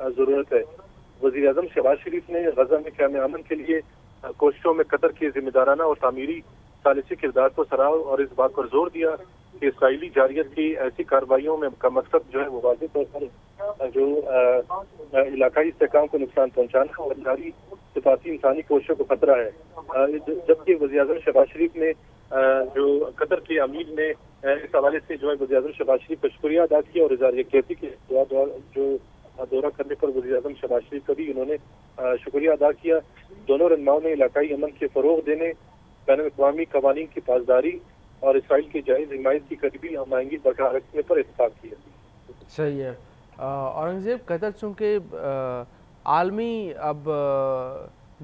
ضرورت ہے۔ وزیر اعظم شہباز شریف نے غزہ میں قیام امن کے لیے کوششوں میں قطر کے ذمہ دارانہ اور تعمیری ثالثی کردار کو سراہا اور اس بات پر زور دیا کہ اسرائیلی جارحیت کی ایسی کارروائیوں میں کا مقصد جو ہے وہ واضح طور پر جو علاقائی استحکام کو نقصان پہنچانا اور جاری صفاتی انسانی کوششوں کو خطرہ ہے۔ جبکہ وزیر اعظم شہباز شریف نے جو قطر کے امیر نے اس حوالے سے جو ہے وزیر اعظم شہباز شریف کا شکریہ ادا کیا اور اظہار یکجہتی کے جو دورہ کرنے پر وزیر اعظم شہباز شریف کا بھی انہوں نے شکریہ ادا کیا۔ دونوں رہنماؤں نے علاقائی امن کے فروغ دینے، بین الاقوامی قوانین کی پاسداری اور اسرائیل کی جائز حمایت کی قریبی ہمآہنگی برقرار رکھنے پر اتفاق کیا۔ صحیح ہے۔ اورنگزیب، قطر چونکہ عالمی اب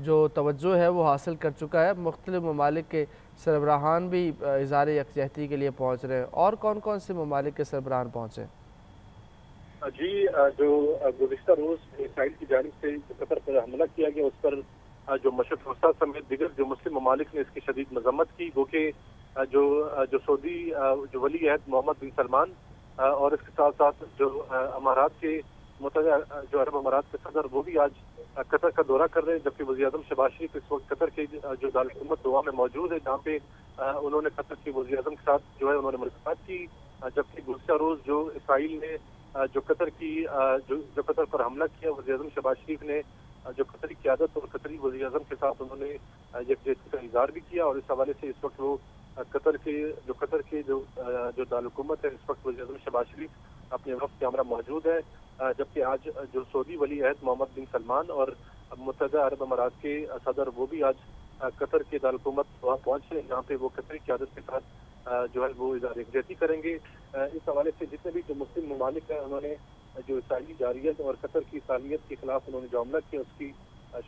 جو توجہ ہے وہ حاصل کر چکا ہے، مختلف ممالک کے سربراہان بھی اظہار یکجہتی کے لیے پہنچ رہے ہیں، اور کون کون سے ممالک کے سربراہان پہنچے؟ جی، جو گزشتہ روز اسرائیل کی جانب سے قطر پر حملہ کیا گیا اس پر جو مشرق وسطیٰ سمیت دیگر جو مسلم ممالک نے اس کی شدید مذمت کی، وہ کہ جو سعودی جو ولی عہد محمد بن سلمان اور اس کے ساتھ ساتھ جو امارات کے متحدہ جو عرب امارات کے صدر وہ بھی آج قطر کا دورہ کر رہے ہیں، جبکہ وزیر اعظم شہباز شریف اس وقت قطر کے جو دارالحکومت دوحہ میں موجود ہے، جہاں پہ انہوں نے قطر کے وزیر اعظم کے ساتھ جو ہے انہوں نے ملاقات کی۔ جبکہ گزشتہ روز جو اسرائیل نے جو قطر پر حملہ کیا، وزیر اعظم شہباز شریف نے جو قطری قیادت اور قطری وزیر اعظم کے ساتھ انہوں نے یکجہتی کا اظہار بھی کیا، اور اس حوالے سے اس وقت وہ قطر کے جو دارالحکومت ہے اس وقت وزیر اعظم شہباز شریف اپنے وفد کے ہمراہ موجود ہے۔ جبکہ آج جو سعودی ولی عہد محمد بن سلمان اور متحدہ عرب امارات کے صدر وہ بھی آج قطر کے دارالحکومت وہاں پہنچے ہیں، جہاں پہ وہ قطری قیادت کے ساتھ جو ہے وہ اظہار یکجہتی کریں گے۔ اس حوالے سے جتنے بھی جو مسلم ممالک ہیں انہوں نے جو اسرائیلی جارحیت اور قطر کی صالحیت کے خلاف انہوں نے جو حملہ کیا اس کی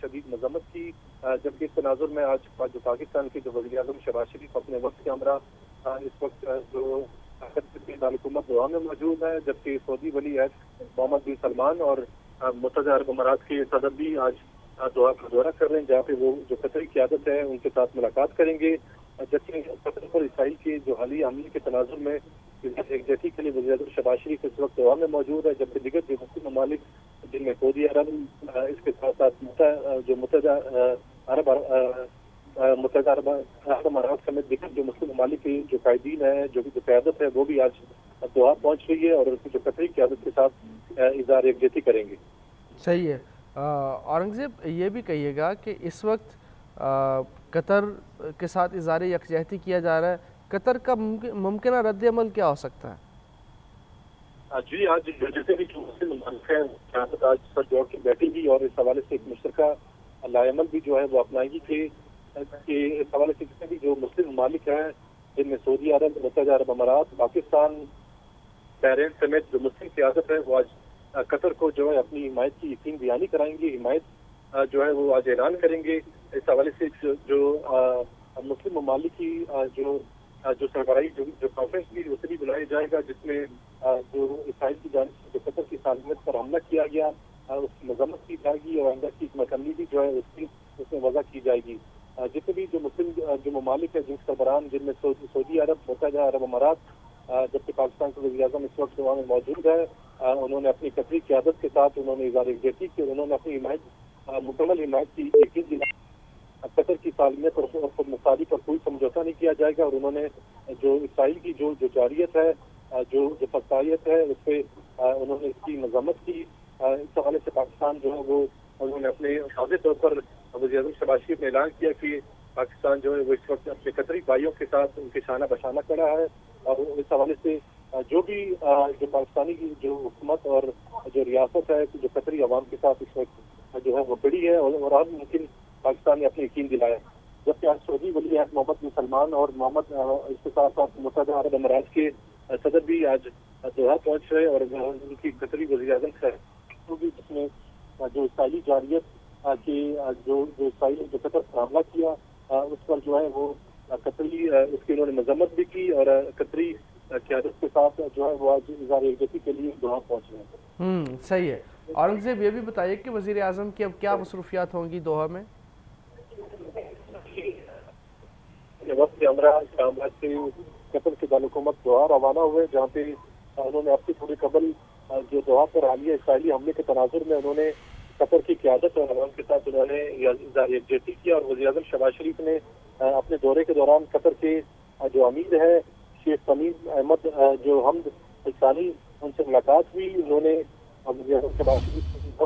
شدید مذمت کی۔ جبکہ اس تناظر میں آج جو پاکستان کے جو وزیر اعظم شہباز شریف اپنے وقت کے ہمراہ اس وقت جو قطر کے دارالحکومت دوحہ میں موجود ہے، جبکہ سعودی ولی عہد محمد بن سلمان اور متحدہ عرب امارات کے صدر بھی آج دوحہ کا دورہ کر رہے ہیں، جہاں پہ وہ جو قطری قیادت ہے ان کے ساتھ ملاقات کریں گے۔ جبکہ قطر پر اسرائیل کے جو حالیہ حملے کے تناظر میں یکجہتی کے لیے وزیر اعظم شہباز شریف اس وقت دوحہ میں موجود ہے، جبکہ دیگر جو مسلم ممالک جن میں سعودی عرب اس کے ساتھ ساتھ متحدہ عرب امارات سمیت دیگر جو مسلم ممالک کے جو قائدین ہیں جو قیادت ہے وہ بھی آج دوحہ پہنچ رہی ہے اور اس کی جو قطری قیادت کے ساتھ اظہار یکجہتی کریں گے۔ صحیح ہے۔ اورنگزیب، یہ بھی کہیے گا کہ اس وقت قطر کے ساتھ اظہار یکجہتی کیا جا رہا ہے، قطر کا ممکنہ رد عمل کیا ہو سکتا ہے؟ جی، آج جیسے بھی جو مسلم ممالک ہیں قیادت آج سر جوڑ کے بیٹھی گی اور اس حوالے سے ایک مشترکہ لائحہ عمل بھی جو ہے وہ اپنائے گی کہ اس حوالے سے جتنے بھی جو مسلم ممالک ہیں جن میں سعودی عرب، متحدہ عرب امارات، پاکستان، بحرین سمیت جو مسلم قیادت ہے وہ آج قطر کو جو ہے اپنی حمایت کی یقین دہانی کرائیں گے، حمایت جو ہے وہ آج اعلان کریں گے۔ اس حوالے سے جو مسلم ممالک کی جو سربراہی جو کانفرنس بھی اسے بھی بلایا جائے گا، جس میں جو اسرائیل کی جانب سے جو قطر کی سالمیت پر حملہ کیا گیا اس کی مذمت کی جائے گی اور آئندہ کی مکملی بھی جو ہے اس میں وضع کی جائے گی۔ جتنے بھی جو مسلم جو ممالک ہیں جن سربراہان جن میں سعودی عرب، متحدہ عرب امارات، جبکہ پاکستان کے وزیر اعظم اس وقت وہاں میں موجود ہے، انہوں نے اپنی قطری قیادت کے ساتھ انہوں نے اظہار یکجہتی کی اور انہوں نے اپنی مکمل حمایت کی یقین دلائی۔ قطر کی سالمیت اور خود مختاری پر کوئی سمجھوتہ نہیں کیا جائے گا اور انہوں نے جو اسرائیل کی جو جارحیت ہے، جو فسادیت ہے اس پہ انہوں نے اس کی مذمت کی۔ اس حوالے سے پاکستان جو ہے وہ انہوں نے اپنے واضح طور پر وزیر اعظم شہباز شریف نے اعلان کیا کہ پاکستان جو ہے وہ اس وقت اپنے قطری بھائیوں کے ساتھ ان کے شانہ بشانہ کھڑا ہے اور اس حوالے سے جو بھی جو پاکستانی کی جو حکومت اور جو ریاست ہے جو قطری عوام کے ساتھ اس وقت جو ہے وہ کھڑی ہے اور ہر ممکن پاکستان نے اپنے یقین دلایا۔ جبکہ آج سعودی ولی عہد محمد بن سلمان اور اس کے ساتھ ساتھ متحدہ عرب امارات کے صدر بھی آج دوحہ پہنچ رہے اور ان کی قطری وزیر اعظم ہے جس میں جو اسرائیلی جارحیت کی جو اسرائیل نے جو قطر پر حملہ کیا اس پر جو ہے وہ قطری اس کی انہوں نے مذمت بھی کی اور قطری قیادت کے ساتھ جو ہے وہ آج اظہار یکجہتی کے لیے دوحہ پہنچ رہے ہیں۔ صحیح ہے۔ اورنگزیب، یہ بھی بتائیے کہ وزیر اعظم کی اب کیا مصروفیات ہوں گی دوحہ میں؟ وقت کے ہمراہ اسلام آباد سے قطر کے دارالحکومت دوحہ روانہ ہوئے، جہاں پہ انہوں نے اب سے تھوڑی قبل جو دوحہ پر حالیہ اسرائیلی حملے کے تناظر میں انہوں نے قطر کی قیادت اور عوام کے ساتھ انہوں نے یکجہتی کیا، اور وزیر اعظم شہباز شریف نے اپنے دورے کے دوران قطر کے جو امیر ہے شیخ تمیم احمد جو حمد الثانی ان سے ملاقات ہوئی. انہوں نے وزیر اعظم شہباز شریف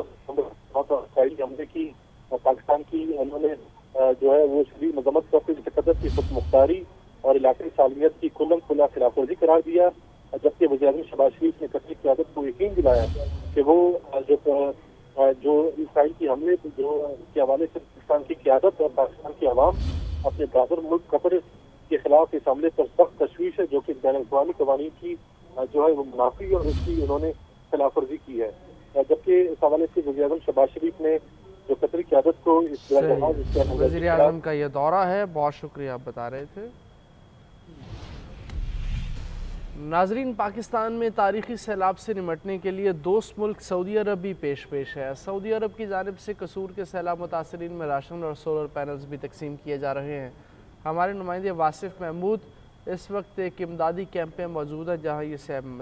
اسرائیلی حملے کی پاکستان کی انہوں نے جو ہے وہ شدید مذمت کرتے جسے قطر کی خود مختاری اور علاقائی سالمیت کی کھلم کھلا خلاف ورزی قرار دیا، جبکہ وزیر اعظم شہباز شریف نے قطری قیادت کو یقین دلایا کہ وہ جو اسرائیل کی حملے جو کے حوالے سے پاکستان کی قیادت اور پاکستان کی عوام اپنے برادر ملک قطر کے خلاف اس حملے پر سخت تشویش ہے، جو کہ بین الاقوامی قوانین کی جو ہے وہ منافی اور اس کی انہوں نے خلاف ورزی کی ہے. جبکہ اس حوالے سے وزیر اعظم شہباز شریف نے جو قطری قیادت کو وزیر اعظم کا یہ دورہ ہے. بہت شکریہ، آپ بتا رہے تھے. ناظرین، پاکستان میں تاریخی سیلاب سے نمٹنے کے لیے دوست ملک سعودی عرب بھی پیش ہے. سعودی عرب کی جانب سے قصور کے سیلاب متاثرین میں راشن اور سولر پینلز بھی تقسیم کیے جا رہے ہیں. ہمارے نمائندے واصف محمود اس وقت ایک امدادی کیمپ میں موجود ہے جہاں یہ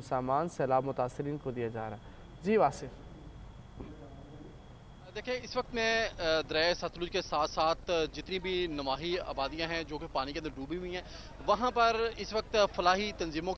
سامان سیلاب متاثرین کو دیا جا رہا ہے. جی واصف. دیکھیں، اس وقت میں دریائے ستلج کے ساتھ ساتھ جتنی بھی نواحی آبادیاں ہیں جو کہ پانی کے اندر ڈوبی ہوئی ہیں، وہاں پر اس وقت فلاحی تنظیموں